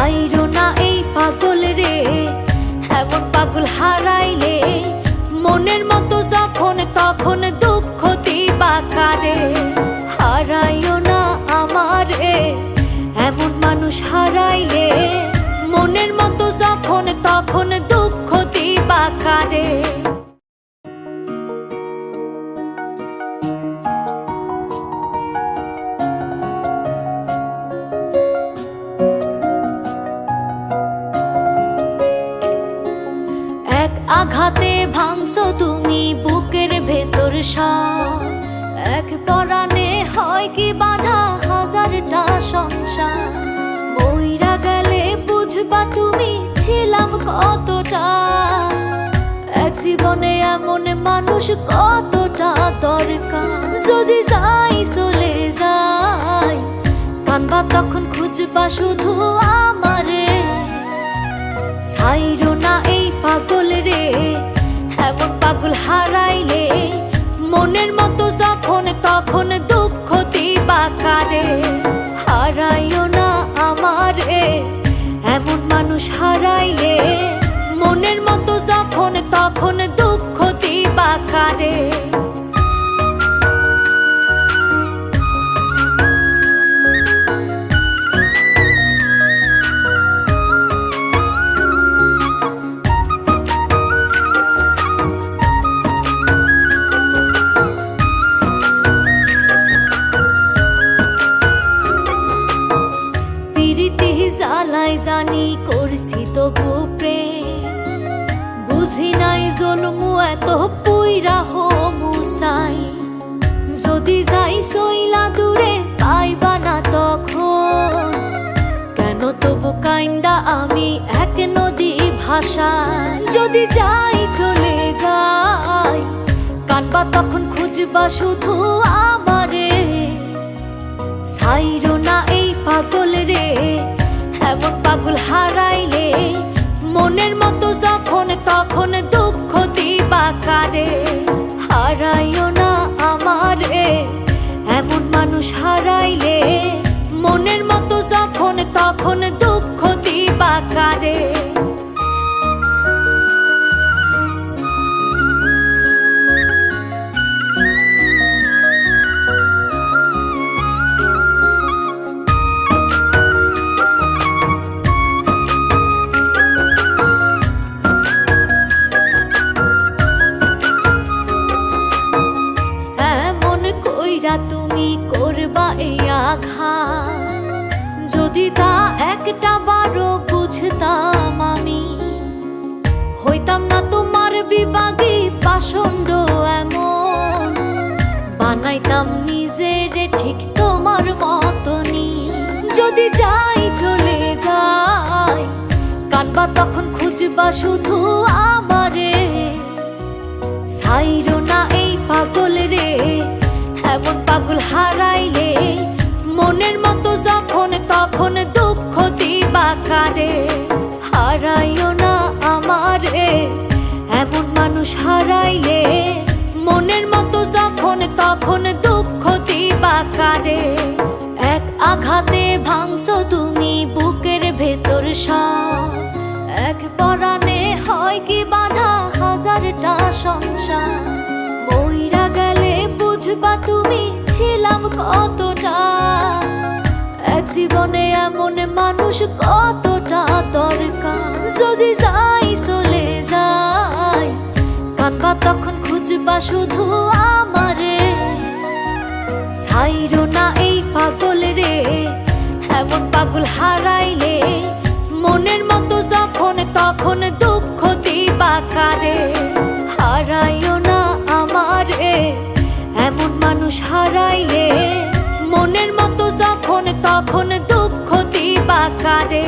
ছাইরো না এই পাগল রে, এমন পাগল হারাইলে মনের মতো যখন তখন দুঃখ দিবা কারে। হারাইও না আমারে, এমন মানুষ হারাইলে মনের মতো যখন তখন দুঃখ দিবা কারে। এক আঘাতে ভাঙছো তুমি বুকের ভেতর সব, এক পরাণে হয় কি বাঁধা হাজারটা সংসার। মইরা গেলে বুঝবা তুমি ছিলাম কতটা, এক জীবনে এমন মানুষ কতটা দরকার। যদি যাই চলে যাই কানবা তখন খুঁজবা শুধু আমারে। ছাইরো না এই পাগল রে, এমন পাগল হারাইলে মনের মতো যখন তখন দুঃখ দিবা কারে। হারাইও না আমারে, এমন মানুষ হারাইলে মনের মতো যখন তখন দুঃখ দিবা কারে। জ্বালাই জানি করছি তবু প্রেম, বুঝি নাই জন্মু এত পুইরা হমুসাই। যদি যাই সইলা দূরে পাইবা না তখন, কেন তবু কাইন্দা আমি এক নদী ভাষায়। যদি যাই চলে যাই কানবা তখন খুঁজবা শুধু আমারে। ছাইরো না এই পাগল রে, এমন পাগল হারাইলে মনের মতো যখন তখন দুঃখ দিবা কারে। হারাইও না আমারে, এমন মানুষ হারাইলে মনের মতো যখন তখন দুঃখ দিবা কারে। তুমি করবা এই আঘাত, যদি তা একটা বারো বুঝতাম আমি, হইতাম না তোমার বিবাগী পাষণ্ড এমন। বানাইতাম নিজের ঠিক তোমার মতনই। যদি যাই চলে যাই কানবা তখন খুঁজবা শুধু আমারে। ছাইরো না এই পাগল রে, এমন পাগল হারাইলে মনের মতো যখন তখন দুঃখ দিবা কারে। হারাইও না আমারে, এমন মানুষ হারাইলে মনের মতো যখন তখন দুঃখ দিবা কারে। এক আঘাতে ভাঙছো তুমি বুকের ভেতর সব, এক পরাণে হয় কি বাঁধা হাজারটা সংসার। মইরা গেলে বুঝবা তুমি ছিলাম কতটা, এক জীবনে এমন মানুষ কতটা দরকার। যদি যাই চলে যাই কানবা তখন খুঁজবা শুধু আমারে। ছাইরো না এই পাগল রে, এমন পাগল হারাইলে মনের মতো যখন তখন দুঃখ দিবা কারে। হারাইও না আমারে, এমন মানুষ হারাইলে মনের মতো যখন তখন দুঃখ দিবা কারে।